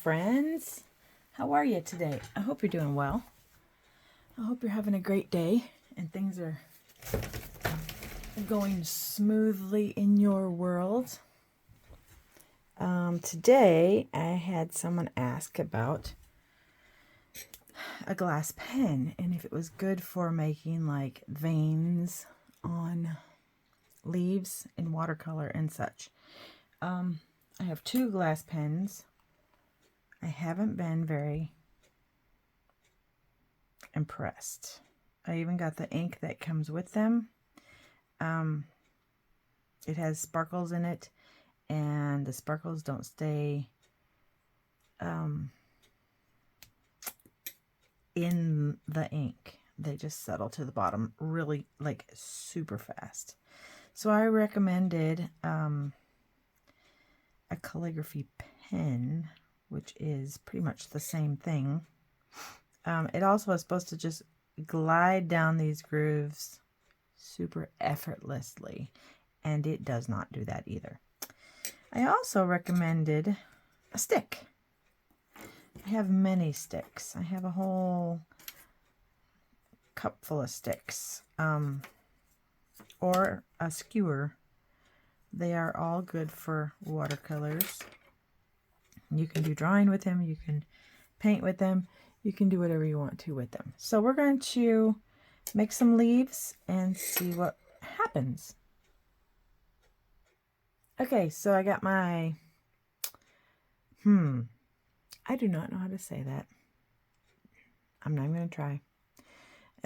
friends. How are you today? I hope you're doing well. I hope you're having a great day and things are going smoothly in your world. Today I had someone ask about a glass pen and if it was good for making like veins on leaves in watercolor and such. I have two glass pens. I haven't been very impressed. I even got the ink that comes with them. It has sparkles in it, and the sparkles don't stay in the ink. They just settle to the bottom really, like, super fast. So I recommended a calligraphy pen, which is pretty much the same thing. It also is supposed to just glide down these grooves super effortlessly, and it does not do that either. I also recommended a stick. I have many sticks. I have a whole cup full of sticks, or a skewer. They are all good for watercolors. You can do drawing with them, you can paint with them, you can do whatever you want to with them. So we're going to make some leaves and see what happens. Okay, so I got my, I do not know how to say that. I'm not going to try.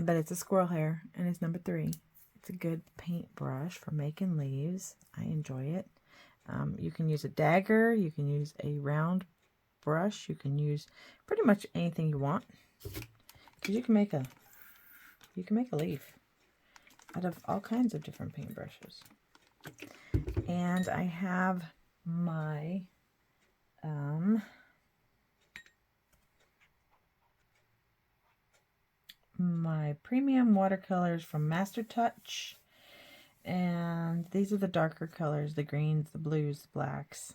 But it's a squirrel hair, and it's number 3. It's a good paintbrush for making leaves. I enjoy it. You can use a dagger, you can use a round brush, you can use pretty much anything you want. Because you can make a leaf out of all kinds of different paintbrushes. And I have my my premium watercolors from Master Touch, and these are the darker colors, the greens, the blues, the blacks,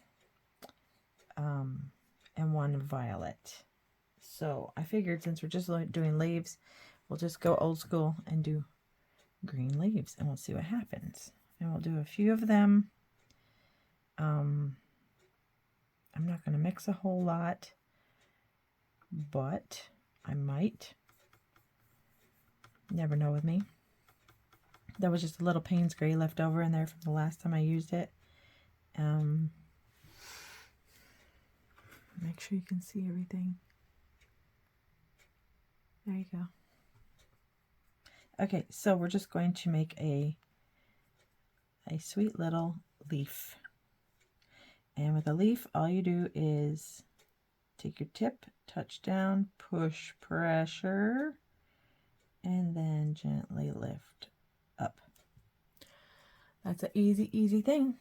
and one violet. So I figured since we're just doing leaves, we'll just go old school and do green leaves, and we'll see what happens. And we'll do a few of them. I'm not going to mix a whole lot, but I might. Never know with me. There was just a little Payne's Gray left over in there from the last time I used it. Make sure you can see everything. There you go. Okay, so we're just going to make a sweet little leaf. And with a leaf, all you do is take your tip, touch down, push, pressure, and then gently lift up. That's an easy thing.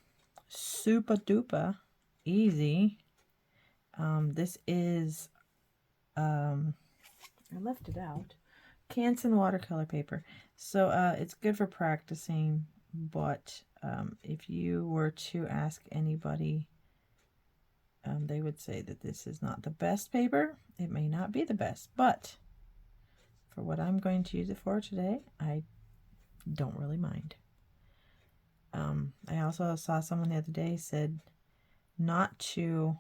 Super duper easy. This is, I left it out, Canson watercolor paper. So it's good for practicing, but if you were to ask anybody, they would say that this is not the best paper. It may not be the best, but for what I'm going to use it for today, I don't really mind. I also saw someone the other day said not to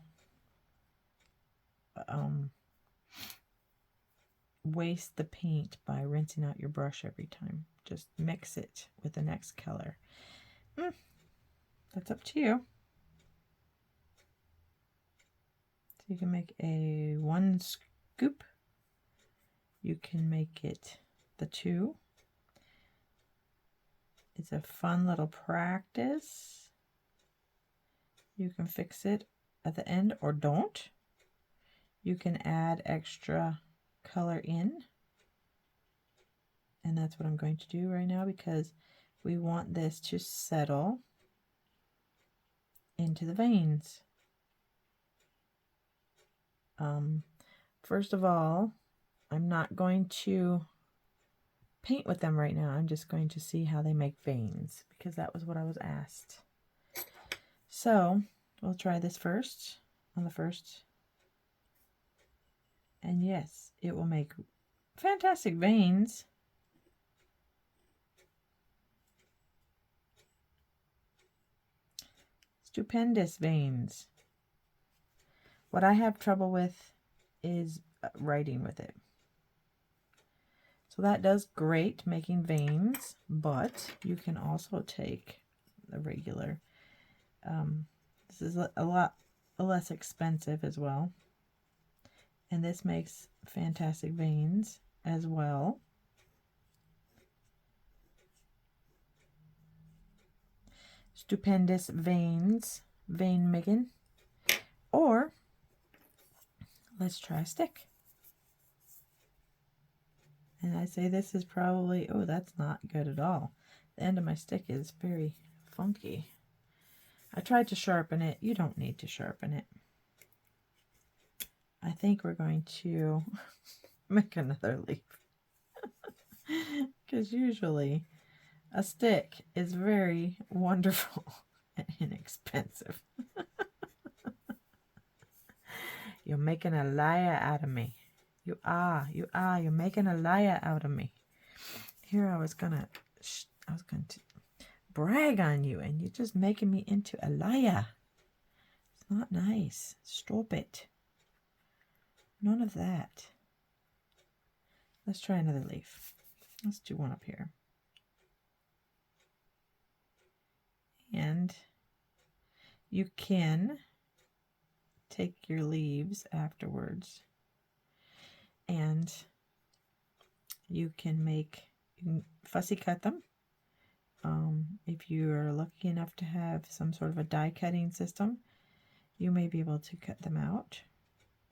waste the paint by rinsing out your brush every time. Just mix it with the next color. That's up to you. So you can make a 1 scoop. You can make it the 2. It's a fun little practice. You can fix it at the end or don't. You can add extra color in. And that's what I'm going to do right now because we want this to settle into the veins. First of all, I'm not going to paint with them right now. I'm just going to see how they make veins because that was what I was asked. So we'll try this first on the first And yes, it will make fantastic veins. Stupendous veins. What I have trouble with is writing with it. So that does great making veins, but you can also take the regular. This is a lot less expensive as well. And this makes fantastic veins as well. Stupendous veins, vein making. Or let's try a stick. And I say this is probably, oh, that's not good at all. The end of my stick is very funky. I tried to sharpen it. You don't need to sharpen it. I think we're going to make another leaf. Because usually a stick is very wonderful and inexpensive. You're making a liar out of me. You're making a liar out of me. Here I was going to brag on you, and you're just making me into a liar. It's not nice. Stop it. None of that. Let's try another leaf. Let's do one up here. And you can take your leaves afterwards, and you can fussy cut them. If you are lucky enough to have some sort of a die cutting system, you may be able to cut them out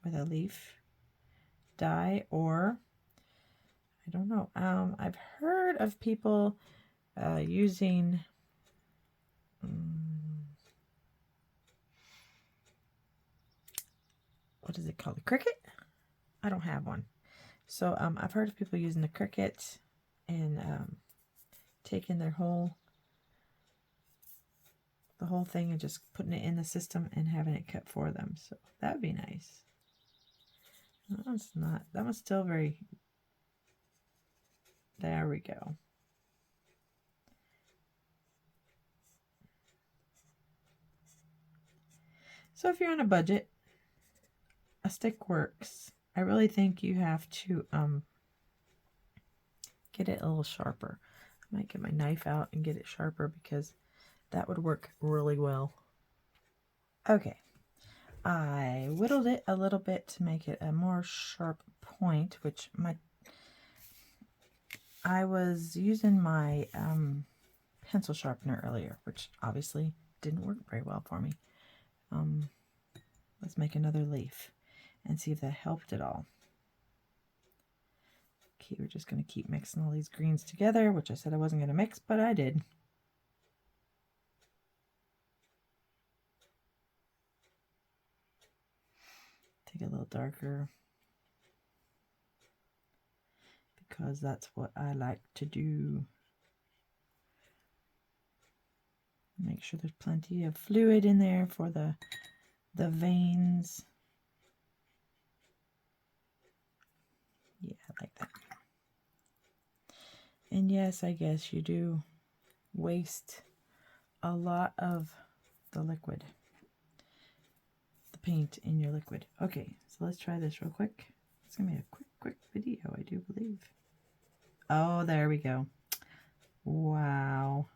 with a leaf die, or I don't know. I've heard of people using what is it called? A Cricut? I don't have one. So I've heard of people using the Cricut and taking the whole thing and just putting it in the system and having it cut for them. So that would be nice. That one's still very, there we go. So if you're on a budget, a stick works. I really think you have to get it a little sharper. I might get my knife out and get it sharper, because that would work really well. Okay, I whittled it a little bit to make it a more sharp point, which I was using my pencil sharpener earlier, which obviously didn't work very well for me. Let's make another leaf and see if that helped at all. Okay, we're just going to keep mixing all these greens together, which I said I wasn't going to mix, but I did. Take a little darker, because that's what I like to do. Make sure there's plenty of fluid in there for the veins. Yeah, like that. And yes, I guess you do waste a lot of the liquid, the paint in your liquid. Okay, so let's try this real quick. It's gonna be a quick video, I do believe. Oh, there we go. Wow.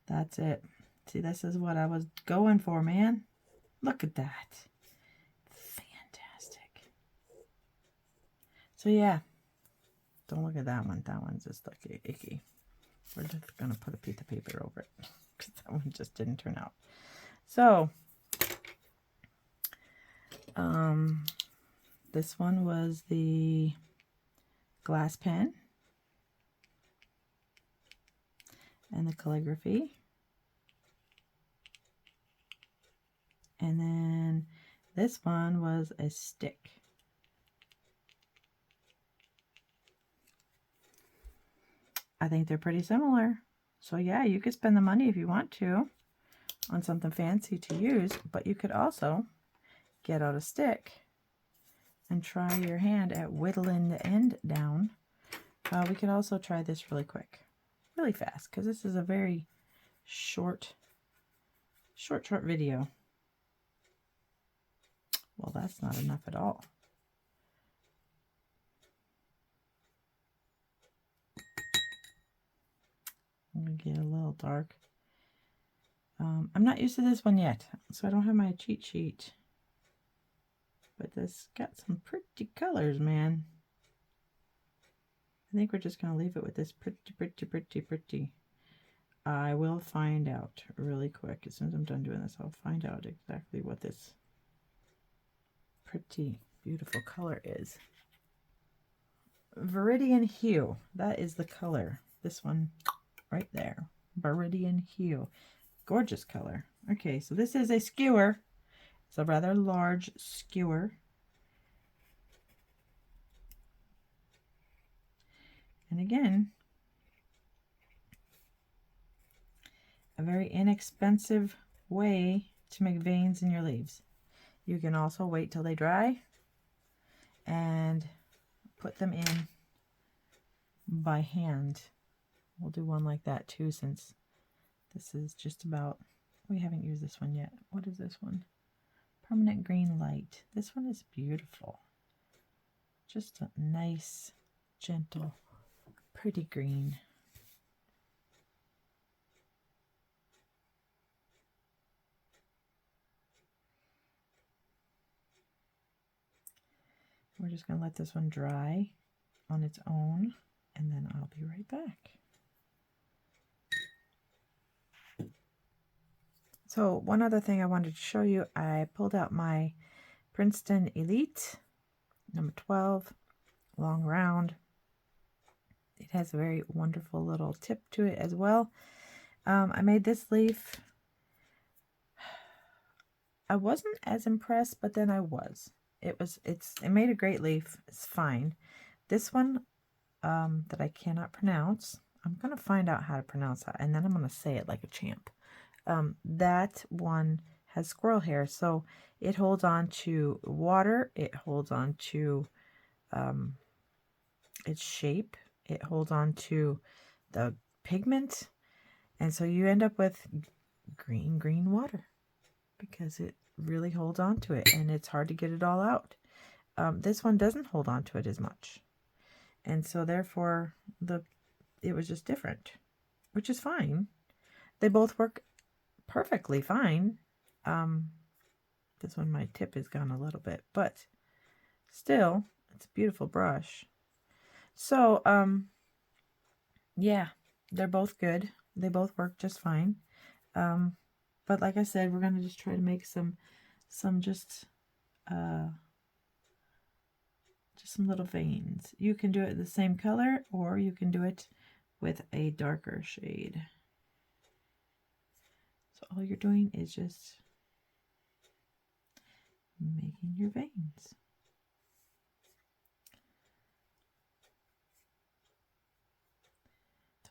That's it. See, this is what I was going for, man. Look at that. Fantastic. So yeah, don't look at that one. That one's just like icky. We're just going to put a piece of paper over it, because that one just didn't turn out. So, this one was the glass pen and the calligraphy. And then this one was a stick. I think they're pretty similar. So yeah, you could spend the money if you want to on something fancy to use, but you could also get out a stick and try your hand at whittling the end down, we could also try this really quick, really fast, because this is a very short video. Well, that's not enough at all. I'm going to get a little dark. I'm not used to this one yet, so I don't have my cheat sheet. But this got some pretty colors, man. I think we're just going to leave it with this pretty. I will find out really quick. As soon as I'm done doing this, I'll find out exactly what this pretty, beautiful color is. Viridian Hue. That is the color. This one right there. Viridian Hue. Gorgeous color. Okay, so this is a skewer. It's a rather large skewer. And again, a very inexpensive way to make veins in your leaves. You can also wait till they dry and put them in by hand. We'll do one like that too, since this is just about, we haven't used this one yet. What is this one? Permanent Green Light. This one is beautiful. Just a nice, gentle, pretty green. We're just going to let this one dry on its own, and then I'll be right back. So one other thing I wanted to show you, I pulled out my Princeton Elite number 12, long round. It has a very wonderful little tip to it as well. I made this leaf. I wasn't as impressed, but then I was. It made a great leaf. It's fine. This one that I cannot pronounce, I'm going to find out how to pronounce that, and then I'm going to say it like a champ. That one has squirrel hair, so it holds on to water, it holds on to its shape, it holds on to the pigment, and so you end up with green water because it really holds on to it, and it's hard to get it all out. This one doesn't hold on to it as much, and so therefore it was just different, which is fine. They both work perfectly fine. This one, my tip is gone a little bit, but still, it's a beautiful brush. So, yeah, they're both good. They both work just fine. But like I said, we're going to just try to make some just some little veins. You can do it the same color, or you can do it with a darker shade. So all you're doing is just making your veins.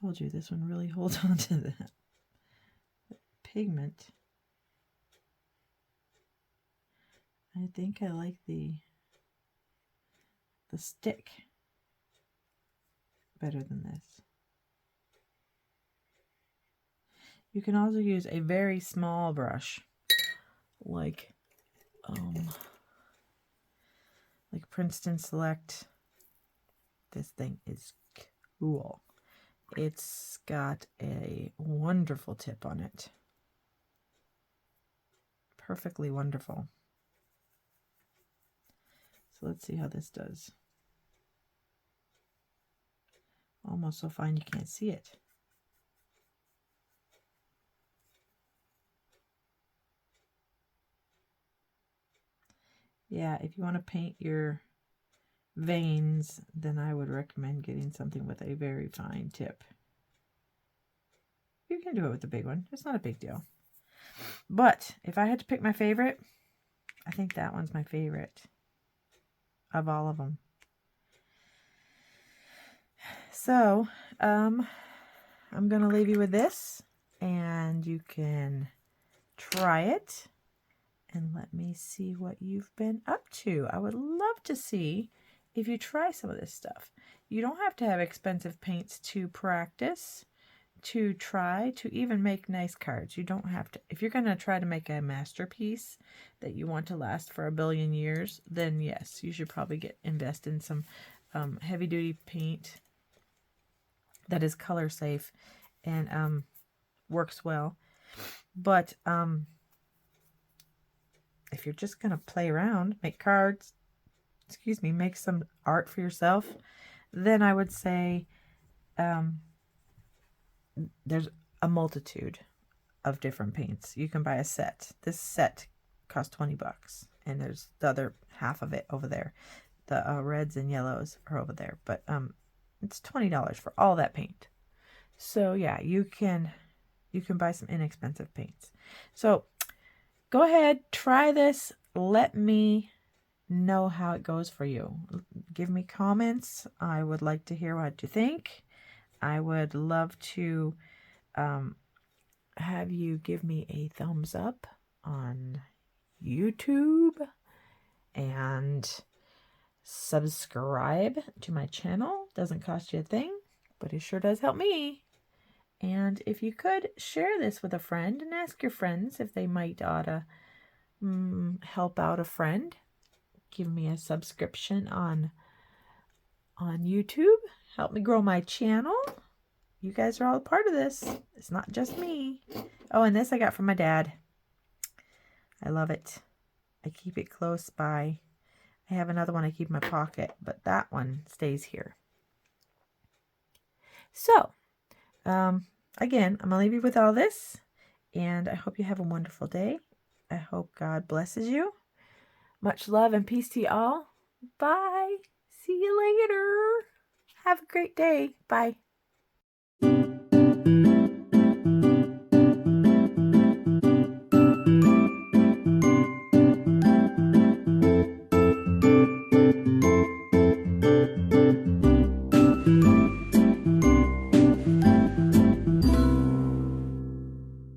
Told you this one really holds on to the pigment. I think I like the stick better than this. You can also use a very small brush, like Princeton Select. This thing is cool. It's got a wonderful tip on it. Perfectly wonderful. So let's see how this does. Almost so fine you can't see it. Yeah, if you want to paint your veins, then I would recommend getting something with a very fine tip. You can do it with the big one. It's not a big deal. But if I had to pick my favorite, I think that one's my favorite of all of them. So, I'm going to leave you with this, and you can try it and let me see what you've been up to. I would love to see if you try some of this stuff. You don't have to have expensive paints to practice, to try, to even make nice cards. You don't have to. If you're going to try to make a masterpiece that you want to last for a billion years, then yes, you should probably invest in some heavy-duty paint that is color safe and works well. But if you're just going to play around, make cards, make some art for yourself, then I would say there's a multitude of different paints. You can buy a set. This set costs $20, and there's the other half of it over there. The reds and yellows are over there, but it's $20 for all that paint. So yeah, you can buy some inexpensive paints. So go ahead, try this. Let me know how it goes for you. Give me comments. I would like to hear what you think. I would love to have you give me a thumbs up on YouTube and subscribe to my channel. Doesn't cost you a thing, but it sure does help me. And if you could, share this with a friend and ask your friends if they might ought to help out a friend. Give me a subscription on YouTube. Help me grow my channel. You guys are all a part of this. It's not just me. Oh, and this I got from my dad. I love it. I keep it close by. I have another one I keep in my pocket, but that one stays here. So, again, I'm going to leave you with all this, and I hope you have a wonderful day. I hope God blesses you. Much love and peace to you all. Bye. See you later. Have a great day. Bye.